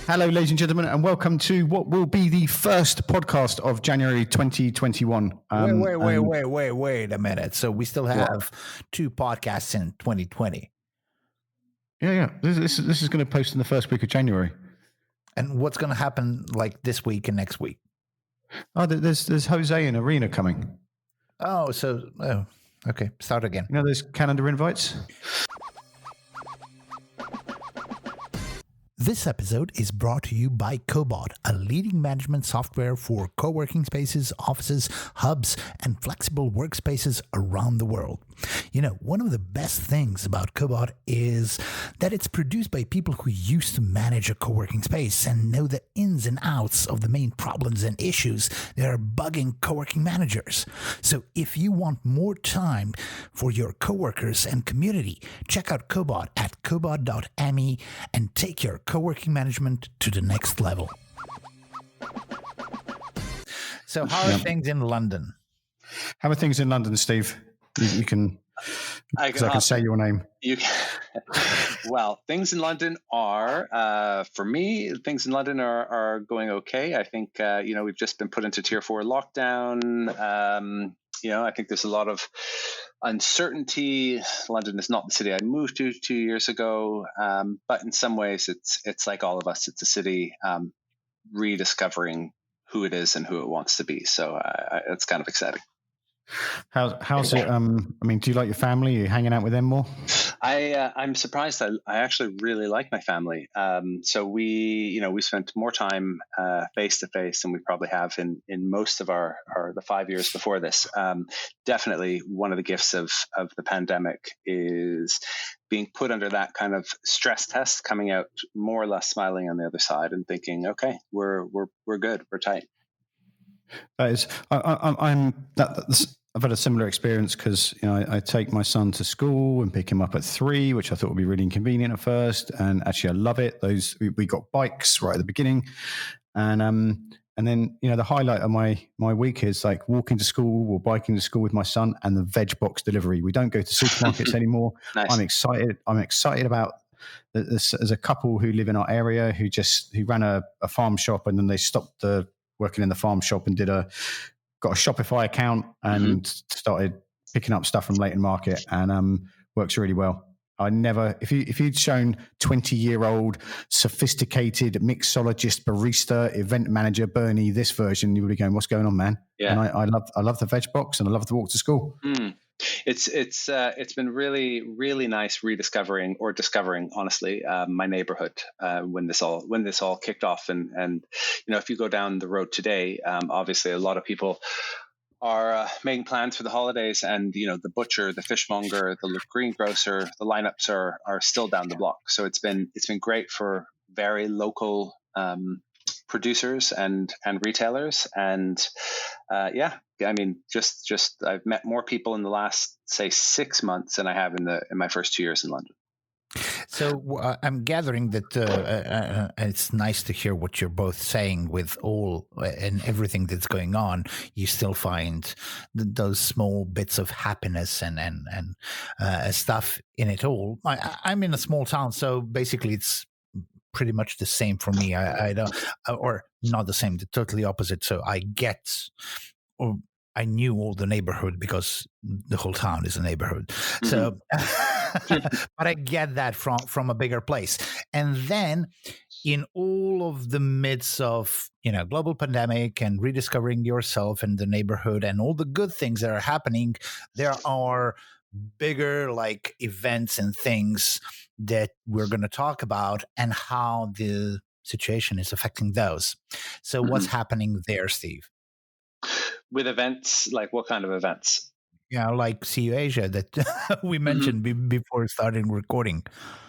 Hello, ladies and gentlemen, and welcome to what will be the first podcast of January 2021. Wait a minute. So we still have two podcasts in 2020. Yeah. This is going to post in the first week of January. And what's going to happen like this week and next week? Oh, there's Jose and Arena coming. Okay. Start again. You know those calendar invites? This episode is brought to you by Cobot, a leading management software for co-working spaces, offices, hubs, and flexible workspaces around the world. You know, one of the best things about Cobot is that it's produced by people who used to manage a co-working space and know the ins and outs of the main problems and issues that are bugging co-working managers. So if you want more time for your co-workers and community, check out Cobot at cobot.me and take your co-working management to the next level. So how are things in London? How are things in London, Steve? You can, I can say your name. You can. Well, things in London are, for me, things in London are going okay. I think, we've just been put into tier 4 lockdown. I think there's a lot of uncertainty. London is not the city I moved to 2 years ago, but in some ways, it's like all of us. It's a city rediscovering who it is and who it wants to be. So it's kind of exciting. How's it? Do you like your family? Are you hanging out with them more? I'm surprised. I actually really like my family. So we spent more time face to face than we probably have in most of the 5 years before this. Definitely one of the gifts of the pandemic is being put under that kind of stress test, coming out more or less smiling on the other side and thinking, okay, we're good, we're tight. That is, I've had a similar experience because I take my son to school and pick him up at 3, which I thought would be really inconvenient at first, and actually I love it. We got bikes right at the beginning, and then the highlight of my week is like walking to school or biking to school with my son and the veg box delivery. We don't go to supermarkets anymore. Nice. I'm excited about. There's a couple who live in our area who ran a farm shop, and then they stopped working in the farm shop and got a Shopify account and started picking up stuff from Leighton Market, and works really well. If you'd shown 20-year-old sophisticated mixologist, barista, event manager Bernie this version, you would be going, "What's going on, man?" Yeah. And I love the veg box, and I love to walk to school. It's been really, really nice rediscovering or discovering, honestly, my neighborhood when this all kicked off. And if you go down the road today, obviously a lot of people are making plans for the holidays, and the butcher, the fishmonger, the greengrocer, the lineups are still down the block. So it's been great for very local producers and retailers, and just I've met more people in the last, say, 6 months than I have in my first 2 years in London. So I'm gathering that it's nice to hear what you're both saying with all and everything that's going on. You still find those small bits of happiness and stuff in it all. I'm in a small town, so basically it's pretty much the same for me. I don't, or not the same, the totally opposite. So I knew all the neighborhood because the whole town is a neighborhood. Mm-hmm. So, but I get that from a bigger place. And then in all of the midst of, global pandemic and rediscovering yourself and the neighborhood and all the good things that are happening, there are bigger like events and things that we're going to talk about and how the situation is affecting those. So what's happening there, Steve? With events, like what kind of events? Yeah, like CU Asia that we mentioned before starting recording.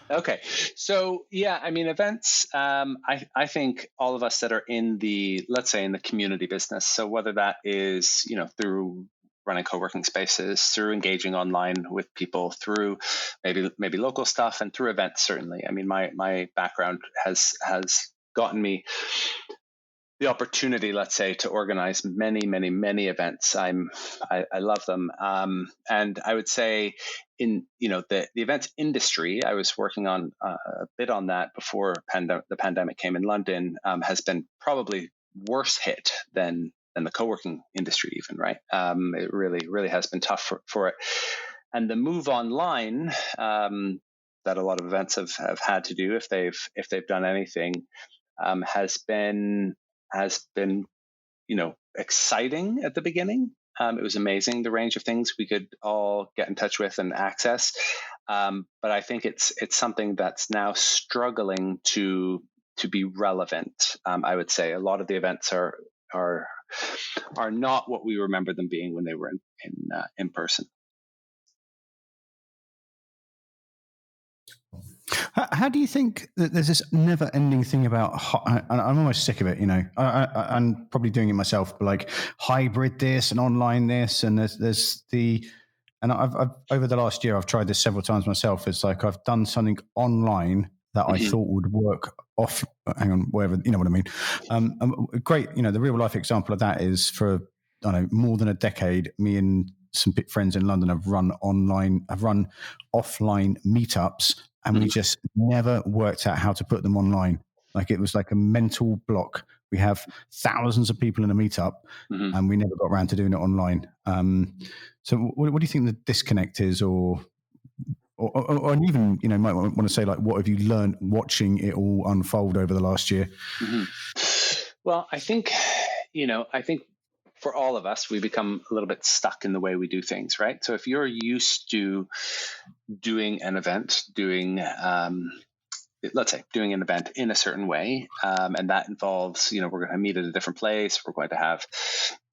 Okay. So, events, I think all of us that are in let's say in the community business, so whether that is, through running co-working spaces, through engaging online with people, through maybe local stuff, and through events, certainly. I mean, my background has gotten me the opportunity, let's say, to organize many, many, many events. I love them. And I would say in the events industry, I was working on a bit on that before the pandemic came in London, has been probably worse hit than the co-working industry even, right? It really has been tough for it. And the move online that a lot of events have had to do, if they've done anything, has been exciting at the beginning. It was amazing, the range of things we could all get in touch with and access. But I think it's something that's now struggling to be relevant. I would say a lot of the events are not what we remember them being when they were in person. How do you think that there's this never-ending thing about? I'm almost sick of it. I'm probably doing it myself, but like hybrid this and online this, and there's the. And I've over the last year, I've tried this several times myself. It's like I've done something online that I thought would work off. Hang on, wherever, you know what I mean. Great. The real life example of that is for more than a decade. Me and some friends in London have run offline meetups. And we just never worked out how to put them online. Like it was like a mental block. We have thousands of people in a meetup, and we never got around to doing it online. So, what do you think the disconnect is, or even might want to say, like, what have you learned watching it all unfold over the last year? Well, I think for all of us, we become a little bit stuck in the way we do things, right? So if you're used to doing an event, let's say doing an event in a certain way, and that involves, we're going to meet at a different place, we're going to have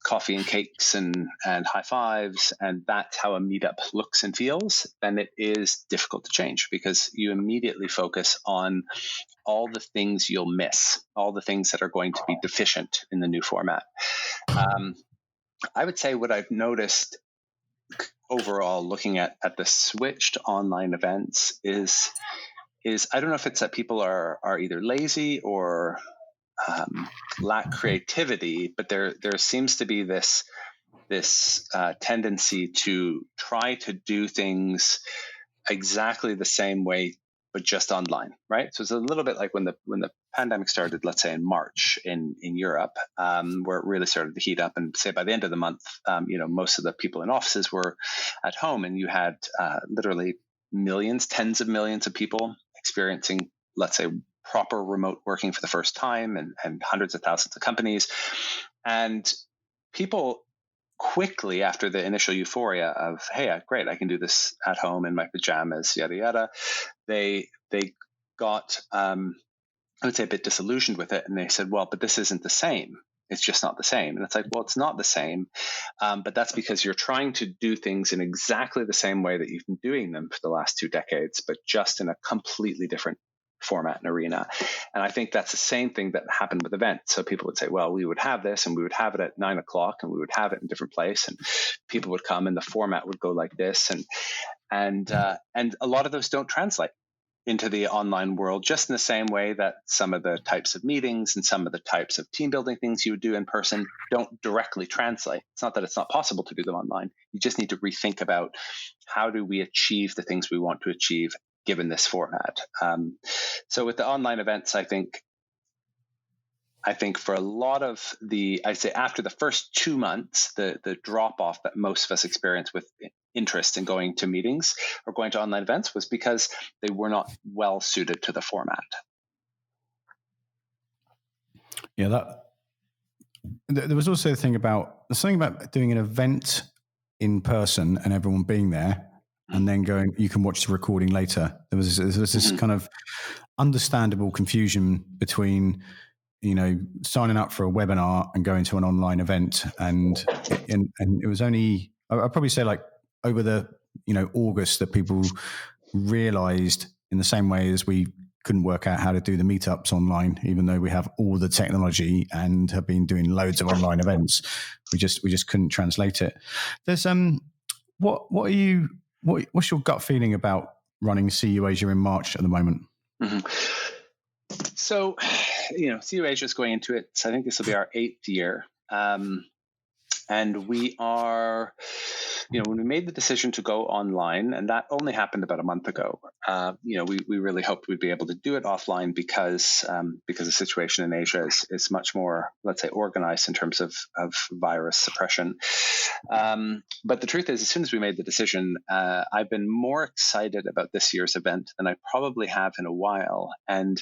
coffee and cakes and high fives, and that's how a meetup looks and feels, then it is difficult to change because you immediately focus on all the things you'll miss, all the things that are going to be deficient in the new format. I would say what I've noticed overall looking at the switch to online events is I don't know if it's that people are either lazy or lack creativity, but there seems to be this tendency to try to do things exactly the same way, but just online, right? So it's a little bit like when the pandemic started, let's say in March in Europe, where it really started to heat up, and say by the end of the month, most of the people in offices were at home, and you had literally millions, tens of millions of people experiencing, let's say, proper remote working for the first time, and hundreds of thousands of companies, and people quickly after the initial euphoria of, hey, great, I can do this at home in my pajamas, yada yada, they got I would say a bit disillusioned with it, and they said, well, but this isn't the same. It's just not the same. And it's like, well, it's not the same, but that's because you're trying to do things in exactly the same way that you've been doing them for the last 2 decades, but just in a completely different format and arena. And I think that's the same thing that happened with events. So people would say, well, we would have this, and we would have it at 9:00, and we would have it in a different place, and people would come, and the format would go like this, and a lot of those don't translate into the online world, just in the same way that some of the types of meetings and some of the types of team building things you would do in person don't directly translate. It's not that it's not possible to do them online. You just need to rethink about how do we achieve the things we want to achieve given this format. So with the online events, I think for a lot of I'd say after the first 2 months, the drop off that most of us experience with interest in going to meetings or going to online events was because they were not well suited to the format. Yeah, there was also something about doing an event in person and everyone being there, and then going, you can watch the recording later. There was this kind of understandable confusion between, signing up for a webinar and going to an online event. And it was only, I'd probably say, like over the, August, that people realized, in the same way as we couldn't work out how to do the meetups online, even though we have all the technology and have been doing loads of online events, we just couldn't translate it. There's what's your gut feeling about running CU Asia in March at the moment? So, CU Asia is going into it. So I think this will be our 8th year. And we are when we made the decision to go online, and that only happened about a month ago, we really hoped we'd be able to do it offline because the situation in Asia is much more, let's say, organized in terms of virus suppression. But the truth is, as soon as we made the decision, I've been more excited about this year's event than I probably have in a while. And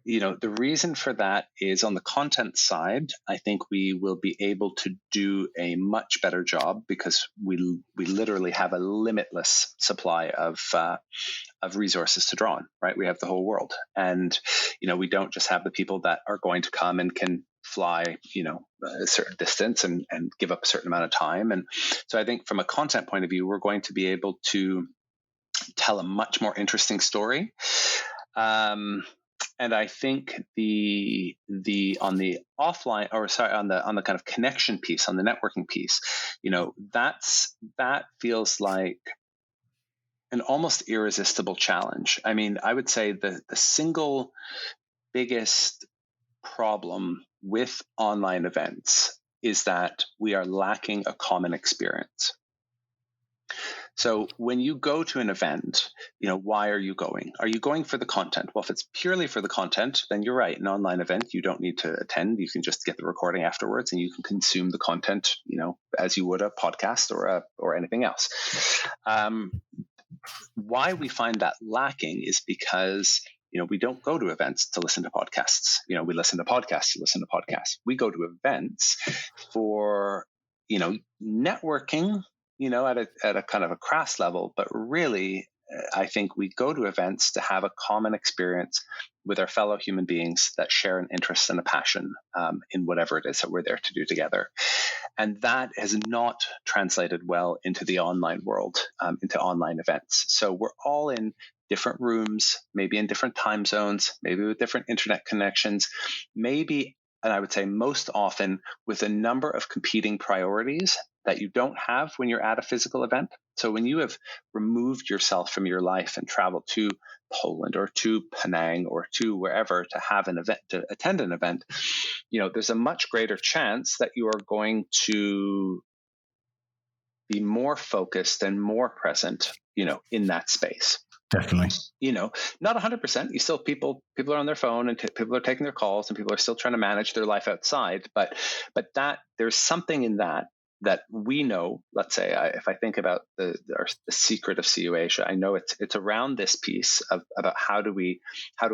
the reason for that is on the content side, I think we will be able to do a much better job because we literally have a limitless supply of resources to draw on, right? We have the whole world. And, we don't just have the people that are going to come and can fly, a certain distance and give up a certain amount of time. And so I think from a content point of view, we're going to be able to tell a much more interesting story. And I think the on the offline, or sorry, on the kind of connection piece, on the networking piece, that feels like an almost irresistible challenge. I mean, I would say the single biggest problem with online events is that we are lacking a common experience. So when you go to an event, why are you going? Are you going for the content? Well, if it's purely for the content, then you're right. An online event, you don't need to attend. You can just get the recording afterwards and you can consume the content, as you would a podcast or anything else. Why we find that lacking is because we don't go to events to listen to podcasts. We listen to podcasts to listen to podcasts. We go to events for, networking, at a kind of a crass level, but really, I think we go to events to have a common experience with our fellow human beings that share an interest and a passion in whatever it is that we're there to do together. And that has not translated well into the online world, into online events. So we're all in different rooms, maybe in different time zones, maybe with different internet connections, maybe, and I would say most often, with a number of competing priorities that you don't have when you're at a physical event. So when you have removed yourself from your life and traveled to Poland or to Penang or to wherever to have an event, to attend an event, there's a much greater chance that you are going to be more focused and more present, in that space. Definitely. Not 100%. You still people are on their phone and people are taking their calls and people are still trying to manage their life outside. But that there's something in that we know. Let's say if I think about the secret of CU Asia, I know it's around this piece about how do we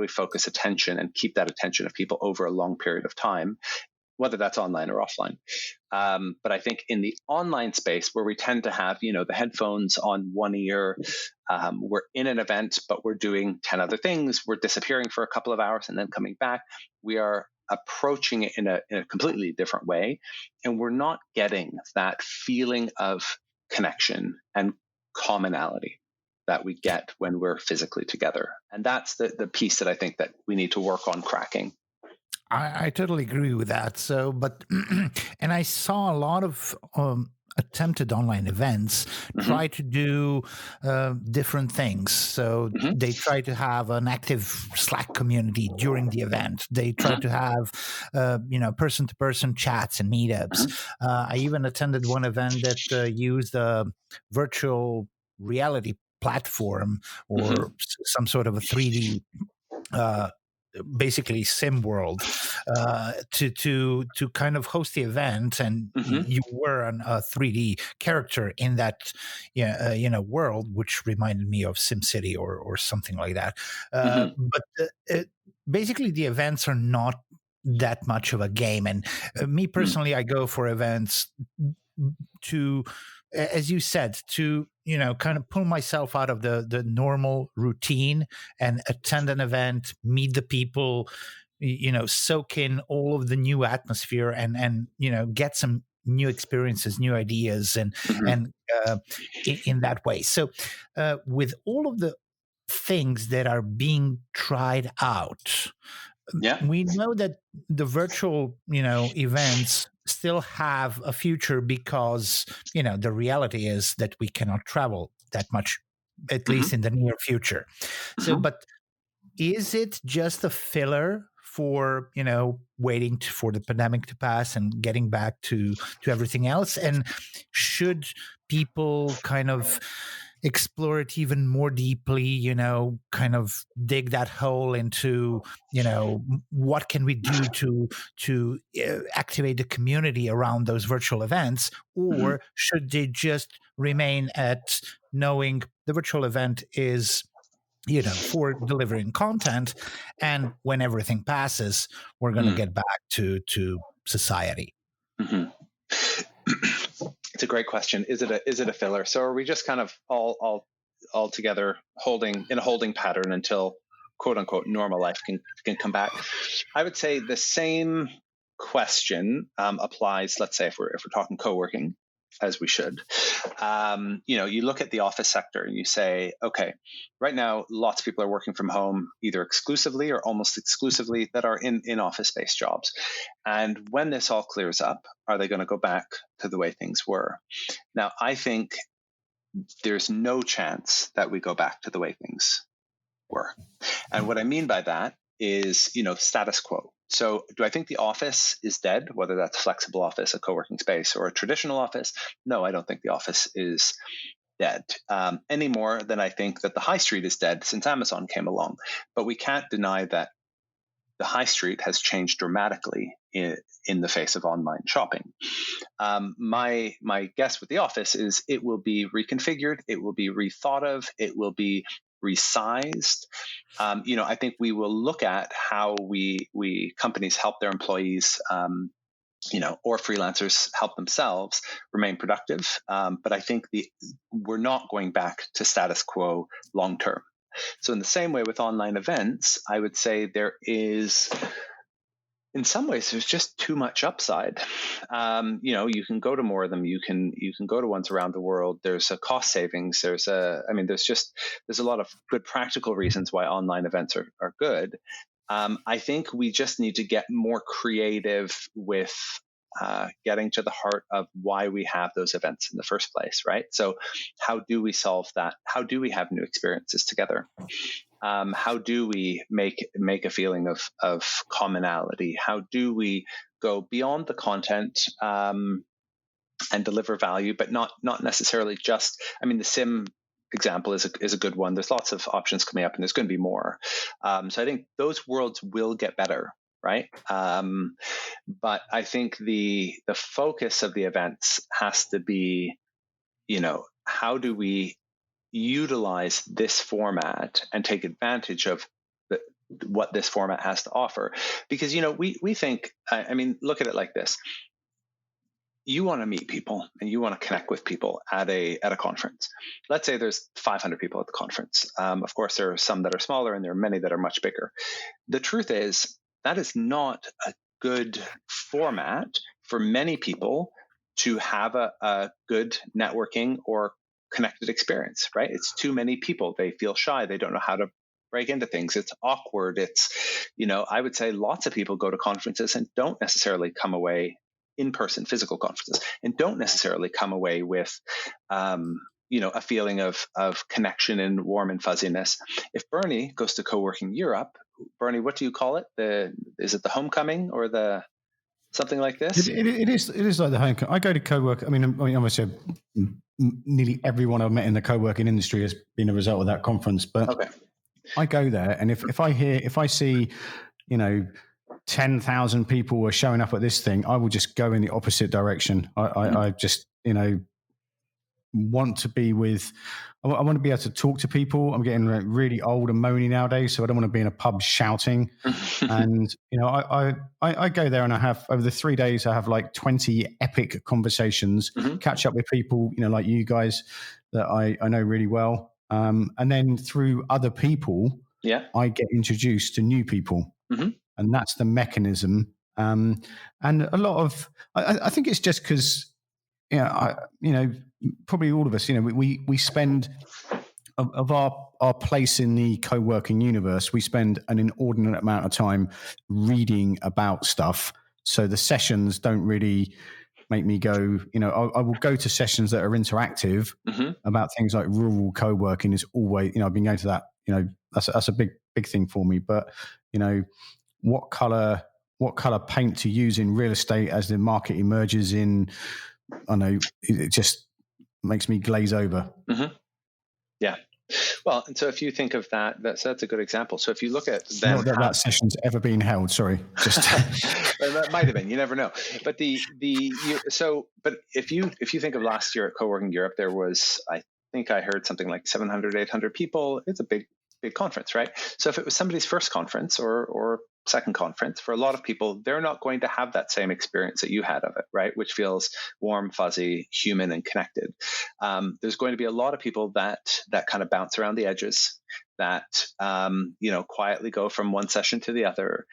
focus attention and keep that attention of people over a long period of time, whether that's online or offline. But I think in the online space where we tend to have, the headphones on one ear, we're in an event, but we're doing 10 other things. We're disappearing for a couple of hours and then coming back. We are approaching it in a completely different way. And we're not getting that feeling of connection and commonality that we get when we're physically together. And that's the piece that I think that we need to work on cracking. I totally agree with that. So, but, and I saw a lot of attempted online events try to do different things. So they try to have an active Slack community during the event. They try to have, person-to-person chats and meetups. I even attended one event that used a virtual reality platform or some sort of a 3D basically sim world to kind of host the event, and you were a 3D character in that world, which reminded me of SimCity or something like that. But basically the events are not that much of a game, and me personally, I go for events to, as you said, to kind of pull myself out of the normal routine and attend an event, meet the people, soak in all of the new atmosphere and get some new experiences, new ideas, and in that way. So with all of the things that are being tried out, we know that the virtual events still have a future because the reality is that we cannot travel that much, at least in the near future. So but is it just a filler for, waiting for the pandemic to pass and getting back to everything else? And should people kind of explore it even more deeply, kind of dig that hole into, what can we do to activate the community around those virtual events? Or should they just remain at knowing the virtual event is, for delivering content, and when everything passes, we're going to get back to society? It's a great question. Is it a filler? So are we just kind of all together holding in a holding pattern until quote unquote normal life can come back? I would say the same question applies. Let's say if we're talking co-working, as we should. You look at the office sector and you say, okay, right now lots of people are working from home, either exclusively or almost exclusively, that are in office-based jobs. And when this all clears up, are they going to go back to the way things were? Now, I think there's no chance that we go back to the way things were. And what I mean by that is, status quo. So do I think the office is dead, whether that's a flexible office, a co-working space, or a traditional office? No, I don't think the office is dead any more than I think that the high street is dead since Amazon came along. But we can't deny that the high street has changed dramatically in the face of online shopping. My guess with the office is it will be reconfigured, it will be rethought of, it will be resized. I think we will look at how we companies help their employees, or freelancers help themselves remain productive. But I think we're not going back to status quo long term. So in the same way with online events, I would say there is, in some ways, there's just too much upside. You can go to more of them. You can go to ones around the world. There's a cost savings. There's a lot of good practical reasons why online events are good. I think we just need to get more creative with getting to the heart of why we have those events in the first place, right? So how do we solve that? How do we have new experiences together? How do we make a feeling of commonality? How do we go beyond the content and deliver value, but not necessarily just, the sim example is a good one. There's lots of options coming up and there's going to be more. So I think those worlds will get better, right? But I think the focus of the events has to be, how do we utilize this format and take advantage of what this format has to offer? Because, we think, look at it like this. You want to meet people and you want to connect with people at a conference. Let's say there's 500 people at the conference. Of course, there are some that are smaller and there are many that are much bigger. The truth is that is not a good format for many people to have a good networking or connected experience, right? It's too many people. They feel shy. They don't know how to break into things. It's awkward. It's, I would say lots of people go to conferences and don't necessarily come away in-person physical conferences and don't necessarily come away with, a feeling of connection and warm and fuzziness. If Bernie goes to Co-working Europe, Bernie, what do you call it? Is it the homecoming or the something like this? It is like the homecoming. I go to co-work. Obviously, nearly everyone I've met in the co-working industry has been a result of that conference. But okay. I go there, and if I see, 10,000 people were showing up at this thing, I will just go in the opposite direction. I just, want to be with. I want to be able to talk to people. I'm getting really old and moany nowadays, so I don't want to be in a pub shouting. And I go there and I have, over the 3 days, I have like 20 epic conversations, catch up with people, like you guys that I know really well. And then through other people, I get introduced to new people. And that's the mechanism. And a lot of, I think it's just because, probably all of us, we spend of our place in the co-working universe, we spend an inordinate amount of time reading about stuff. So the sessions don't really make me go, I will go to sessions that are interactive about things like rural co-working is always, I've been going to that, that's a big thing for me. But, what color paint to use in real estate as the market emerges in, I know it just makes me glaze over. Mm-hmm. Yeah. Well, and so if you think of that's a good example. So if you look at then not that session's ever been held, sorry, just that might have been. You never know. But but if you think of last year at Coworking Europe, there was, I think I heard something like 700, 800 people. It's a big conference, right? So if it was somebody's first conference or second conference, for a lot of people, they're not going to have that same experience that you had of it, right? Which feels warm, fuzzy, human, and connected. There's going to be a lot of people that kind of bounce around the edges, that quietly go from one session to the other,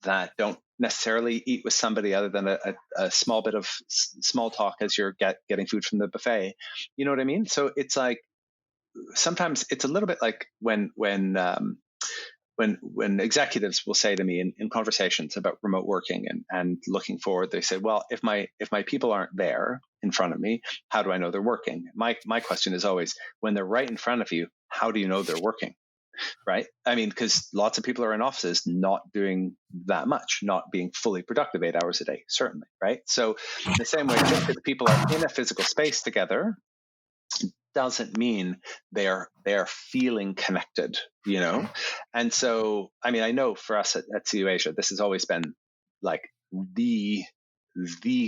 that don't necessarily eat with somebody other than a small bit of small talk as you're getting food from the buffet. You know what I mean? So it's like, sometimes it's a little bit like when executives will say to me in conversations about remote working and looking forward, they say, well, if my people aren't there in front of me, how do I know they're working? My question is always, when they're right in front of you, how do you know they're working? Right? I mean, because lots of people are in offices not doing that much, not being fully productive 8 hours a day, certainly, right? So in the same way, just because people are in a physical space together doesn't mean they're feeling connected, And so, I mean, I know for us at CU Asia, this has always been like the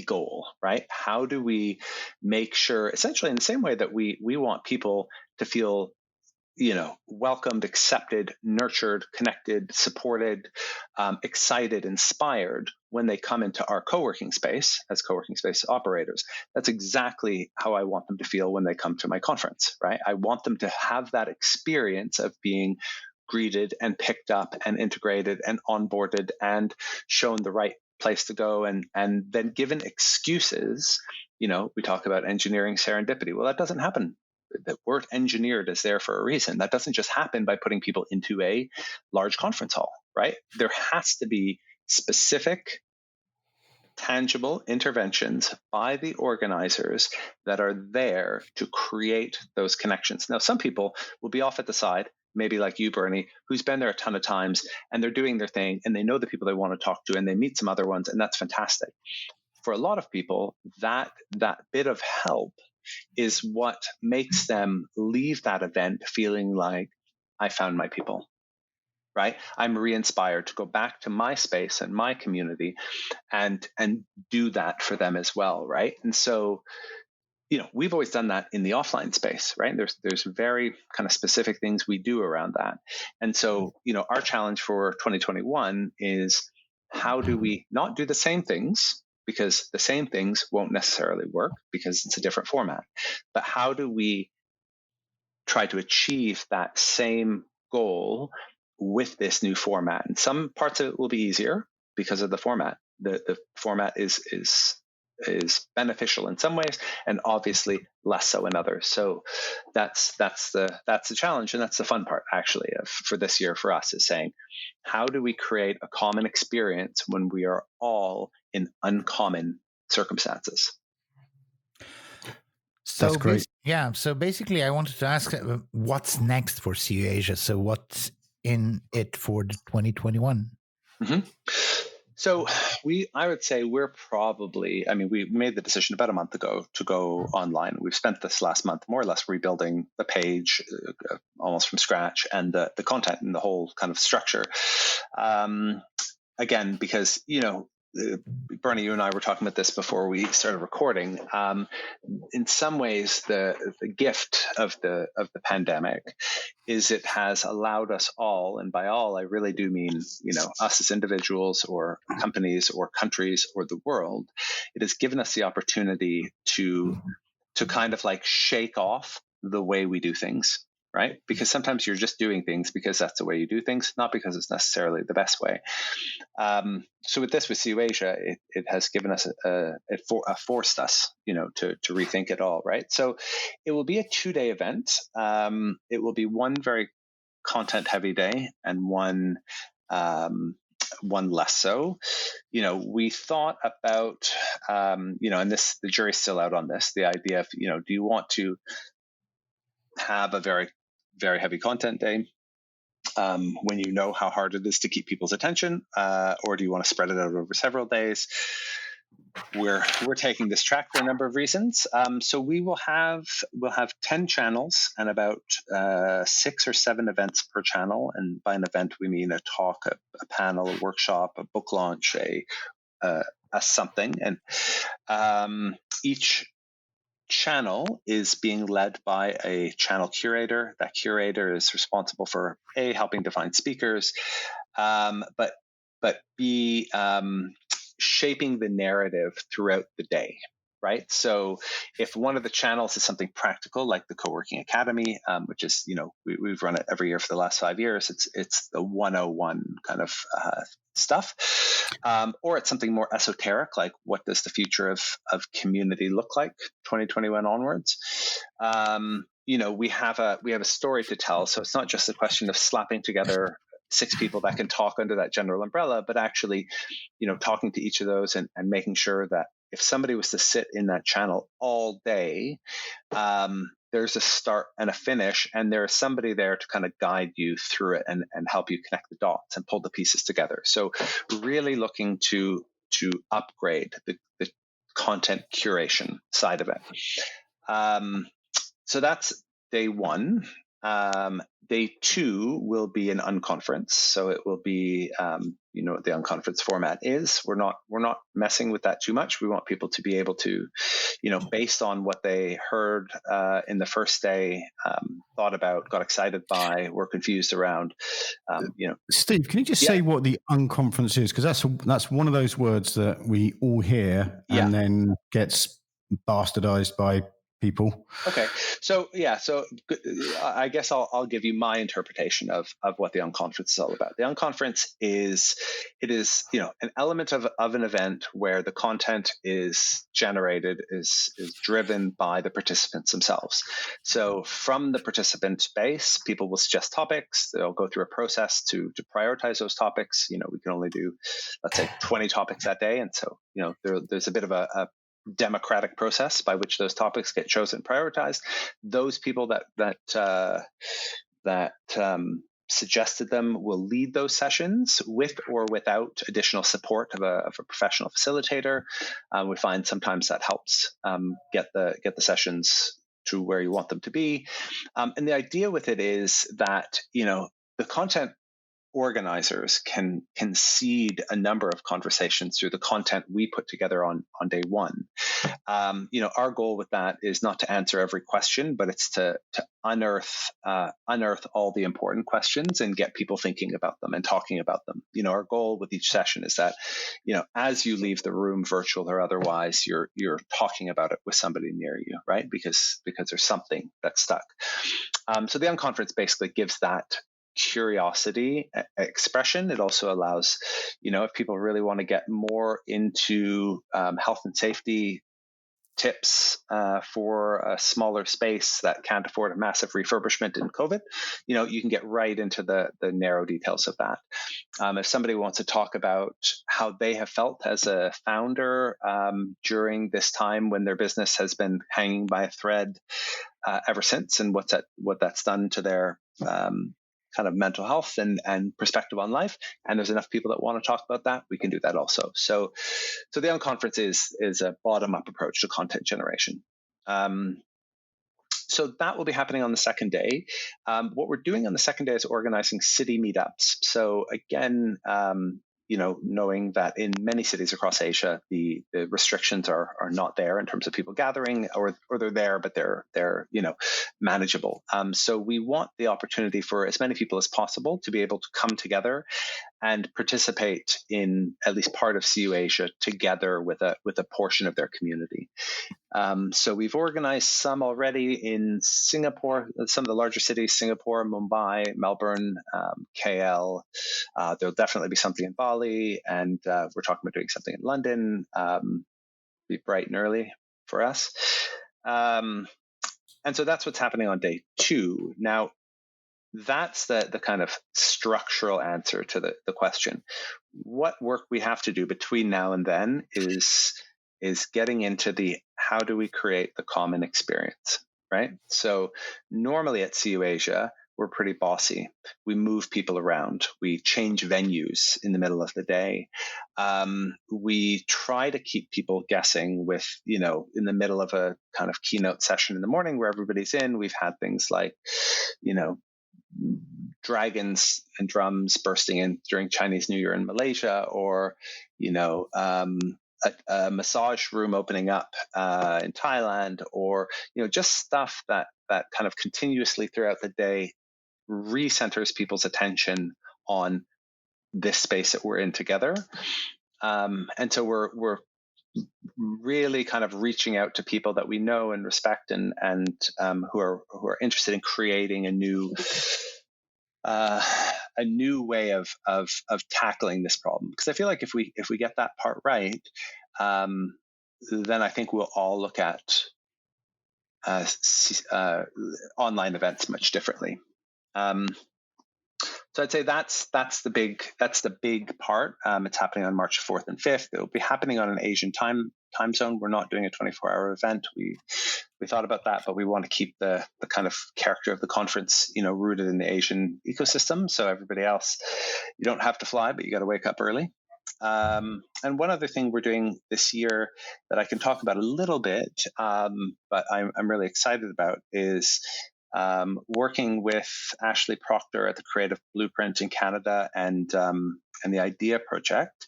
goal, right? How do we make sure, essentially in the same way that we want people to feel welcomed, accepted, nurtured, connected, supported, excited, inspired when they come into our co-working space as co-working space operators. That's exactly how I want them to feel when they come to my conference, right? I want them to have that experience of being greeted and picked up and integrated and onboarded and shown the right place to go and then given excuses. We talk about engineering serendipity. Well, that doesn't happen. The word engineered is there for a reason. That doesn't just happen by putting people into a large conference hall, right? There has to be specific, tangible interventions by the organizers that are there to create those connections. Now, some people will be off at the side, maybe like you, Bernie, who's been there a ton of times and they're doing their thing and they know the people they want to talk to and they meet some other ones, and that's fantastic. For a lot of people, that bit of help is what makes them leave that event feeling like, I found my people, right? I'm re-inspired to go back to my space and my community and do that for them as well, right? And so, we've always done that in the offline space, right? There's very kind of specific things we do around that. And so, our challenge for 2021 is, how do we not do the same things, because the same things won't necessarily work because it's a different format. But how do we try to achieve that same goal with this new format? And some parts of it will be easier because of the format. The format is beneficial in some ways, and obviously less so in others. So that's the challenge, and that's the fun part actually for this year for us, is saying, how do we create a common experience when we are all in uncommon circumstances? So that's great. So basically, I wanted to ask, what's next for CU Asia? So what's in it for 2021? Mm-hmm. So I would say we're probably, we made the decision about a month ago to go online. We've spent this last month more or less rebuilding the page almost from scratch, and the content and the whole kind of structure. Again, because, Bernie, you and I were talking about this before we started recording. In some ways, the gift of the pandemic is it has allowed us all, and by all I really do mean, us as individuals or companies or countries or the world, it has given us the opportunity to kind of like shake off the way we do things. Right? Because sometimes you're just doing things because that's the way you do things, not because it's necessarily the best way. So with CU Asia, it has given us forced us, to rethink it all. Right? So it will be a 2-day event. It will be one very content-heavy day and one less so. We thought about, and the jury's still out on this. The idea of, do you want to have a very, very heavy content day, when you know how hard it is to keep people's attention, or do you want to spread it out over several days? We're taking this track for a number of reasons. So we'll have 10 channels and about 6 or 7 events per channel. And by an event, we mean a talk, a panel, a workshop, a book launch, a something. And each channel is being led by a channel curator. That curator is responsible for helping to find speakers, but B, shaping the narrative throughout the day, right? So if one of the channels is something practical, like the Coworking Academy, which is, we've run it every year for the last 5 years, it's the 101 kind of stuff, or it's something more esoteric, like what does the future of community look like 2021 onwards? We have a story to tell, so it's not just a question of slapping together 6 people that can talk under that general umbrella, but actually, talking to each of those and making sure that if somebody was to sit in that channel all day, there's a start and a finish, and there's somebody there to kind of guide you through it and help you connect the dots and pull the pieces together. So really looking to upgrade the content curation side of it. So that's day 1. Day 2 will be an unconference. So it will be, what the unconference format is. We're not messing with that too much. We want people to be able to, based on what they heard in the first day, thought about, got excited by, were confused around, Steve, can you just say what the unconference is? Because that's one of those words that we all hear and then gets bastardized by people. Okay. So I guess I'll give you my interpretation of what the unconference is all about. The unconference is an element of an event where the content is generated, is driven by the participants themselves. So from the participant base, people will suggest topics. They'll go through a process to prioritize those topics. We can only do, let's say, 20 topics that day. And so, there's a bit of a democratic process by which those topics get chosen and prioritized. Those people that suggested them will lead those sessions with or without additional support of a professional facilitator. We find sometimes that helps get the sessions to where you want them to be. And the idea with it is that the content organizers can seed a number of conversations through the content we put together on day 1. Our goal with that is not to answer every question, but it's to unearth all the important questions and get people thinking about them and talking about them. Our goal with each session is that, as you leave the room, virtual or otherwise, you're talking about it with somebody near you, right? Because there's something that's stuck. So the unconference basically gives that curiosity expression. It also allows, if people really want to get more into health and safety tips for a smaller space that can't afford a massive refurbishment in COVID, you can get right into the narrow details of that. If somebody wants to talk about how they have felt as a founder during this time when their business has been hanging by a thread ever since, and what that's done to their kind of mental health and perspective on life, and there's enough people that want to talk about that, we can do that also. So the unconference is a bottom-up approach to content generation. So that will be happening on the second day. What we're doing on the second day is organizing city meetups. So again, knowing that in many cities across Asia, the restrictions are not there in terms of people gathering, or they're there, but they're manageable. So we want the opportunity for as many people as possible to be able to come together and participate in at least part of CU Asia together with a portion of their community. So we've organized some already in Singapore, some of the larger cities, Singapore, Mumbai, Melbourne, KL. There'll definitely be something in Bali, and we're talking about doing something in London. Be bright and early for us. And so that's what's happening on day 2. Now, that's the kind of structural answer to the question. What work we have to do between now and then is getting into the how do we create the common experience, right? So normally at CU Asia, we're pretty bossy. We move people around. We change venues in the middle of the day. We try to keep people guessing with, in the middle of a kind of keynote session in the morning where everybody's in. We've had things like, dragons and drums bursting in during Chinese New Year in Malaysia, or, a massage room opening up in Thailand, or, just stuff that kind of continuously throughout the day recenters people's attention on this space that we're in together. And so we're really kind of reaching out to people that we know and respect, and who are interested in creating a new way of tackling this problem. Because I feel like if we get that part right, then I think we'll all look at online events much differently. So I'd say that's the big part. It's happening on March 4th and 5th. It'll be happening on an Asian time zone. We're not doing a 24-hour event. We thought about that, but we want to keep the kind of character of the conference, rooted in the Asian ecosystem. So everybody else, you don't have to fly, but you got to wake up early. And one other thing we're doing this year that I can talk about a little bit, but I'm really excited about, is working with Ashley Proctor at the Creative Blueprint in Canada and the Idea Project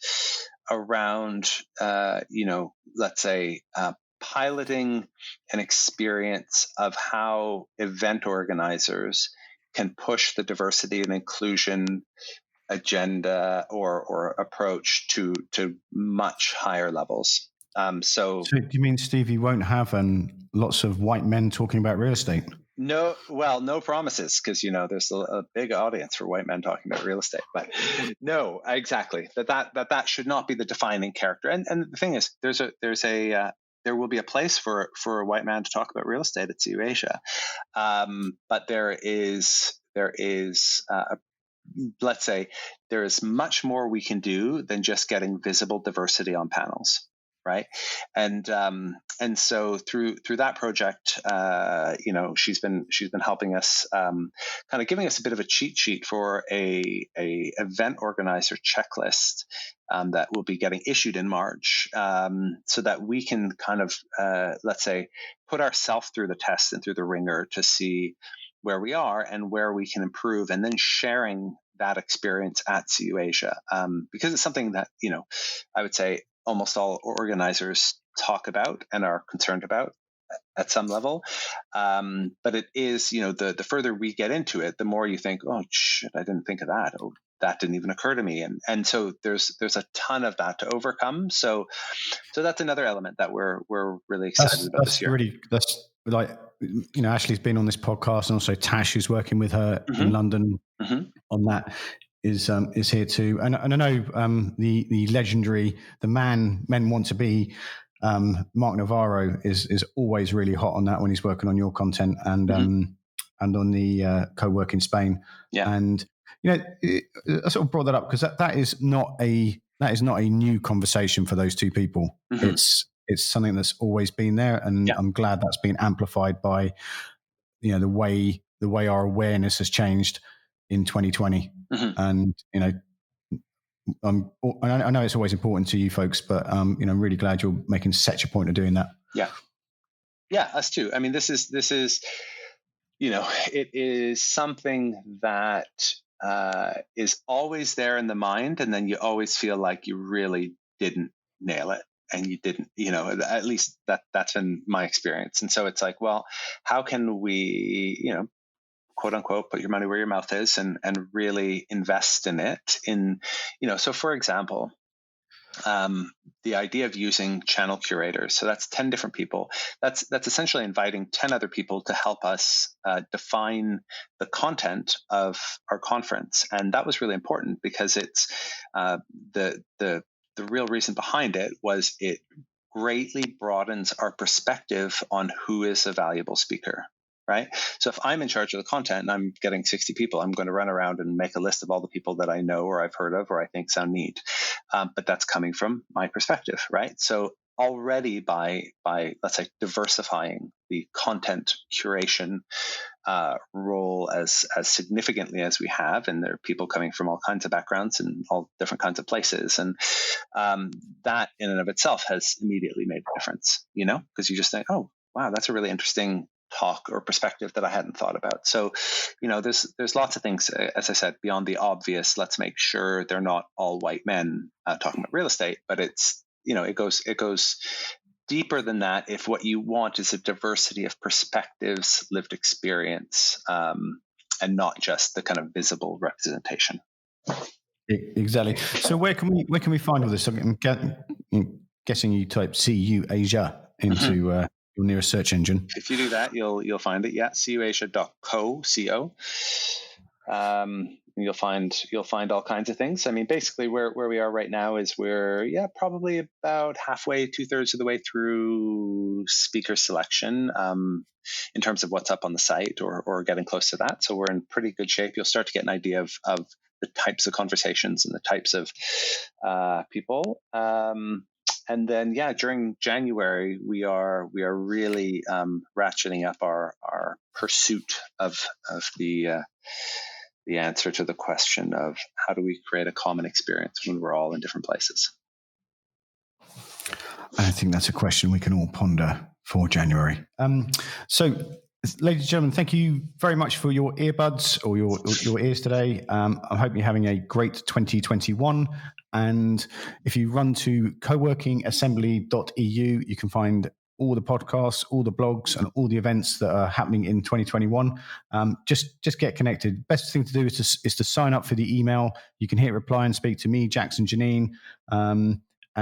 around, let's say, piloting an experience of how event organizers can push the diversity and inclusion agenda or approach to much higher levels. So do you mean, Steve, you won't have lots of white men talking about real estate? No promises, because there's a big audience for white men talking about real estate. But no, exactly that should not be the defining character. And the thing is, there will be a place for a white man to talk about real estate at CU Asia, but there is let's say there is much more we can do than just getting visible diversity on panels. Right. And so through that project, she's been helping us, kind of giving us a bit of a cheat sheet for a event organizer checklist that will be getting issued in March, so that we can kind of, let's say, put ourselves through the test and through the ringer to see where we are and where we can improve, and then sharing that experience at CU Asia, because it's something that, I would say almost all organizers talk about and are concerned about at some level. But it is, the further we get into it, the more you think, oh, shit, I didn't think of that. Oh, that didn't even occur to me. And so there's a ton of that to overcome. So that's another element that we're really excited about this year. That's like, Ashley's been on this podcast, and also Tash, who's working with her in London on that, is here too. And I know the legendary, the men want to be, Mark Navarro is always really hot on that when he's working on your content and on the co-work in Spain. Yeah. And I sort of brought that up because that is not a new conversation for those two people. It's something that's always been there, and I'm glad that's been amplified by the way our awareness has changed in 2020. And I know it's always important to you folks, but I'm really glad you're making such a point of doing that. Yeah, us too. I mean, this is it is something that is always there in the mind, and then you always feel like you really didn't nail it, and you didn't, at least that's been my experience. And so it's like, well, how can we, quote unquote, put your money where your mouth is and really invest in it so for example, the idea of using channel curators. So that's 10 different people. That's essentially inviting 10 other people to help us define the content of our conference. And that was really important because it's the real reason behind it was it greatly broadens our perspective on who is a valuable speaker. Right. So if I'm in charge of the content and I'm getting 60 people, I'm going to run around and make a list of all the people that I know or I've heard of or I think sound neat. But that's coming from my perspective. Right. So already by let's say diversifying the content curation role as significantly as we have, and there are people coming from all kinds of backgrounds and all different kinds of places, and that in and of itself has immediately made a difference, because you just think, oh wow, that's a really interesting talk or perspective that I hadn't thought about. So, there's lots of things, as I said, beyond the obvious. Let's make sure they're not all white men talking about real estate, but it's, it goes deeper than that. If what you want is a diversity of perspectives, lived experience, and not just the kind of visible representation. Exactly. So where can we find all this? I'm guessing you type CU Asia into your nearest search engine. If you do that, you'll find it. Yeah, cuasia.co. You'll find all kinds of things. I mean, basically where we are right now is we're probably about halfway, 2/3 of the way through speaker selection in terms of what's up on the site, or getting close to that. So we're in pretty good shape. You'll start to get an idea of the types of conversations and the types of people. And then, during January, we are really ratcheting up our pursuit of the answer to the question of how do we create a common experience when we're all in different places. I think that's a question we can all ponder for January. So, ladies and gentlemen, thank you very much for your earbuds or your ears today. I hope you're having a great 2021. And if you run to coworkingassembly.eu, you can find all the podcasts, all the blogs, and all the events that are happening in 2021. Just get connected. Best thing to do is to sign up for the email. You can hit reply and speak to me, Jackson, Janine, and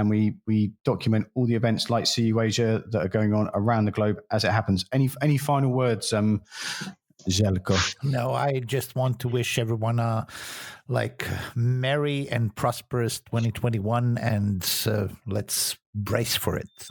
we document all the events like CU Asia that are going on around the globe as it happens. Any final words, Jelko? No, I just want to wish everyone a merry and prosperous 2021, and let's brace for it.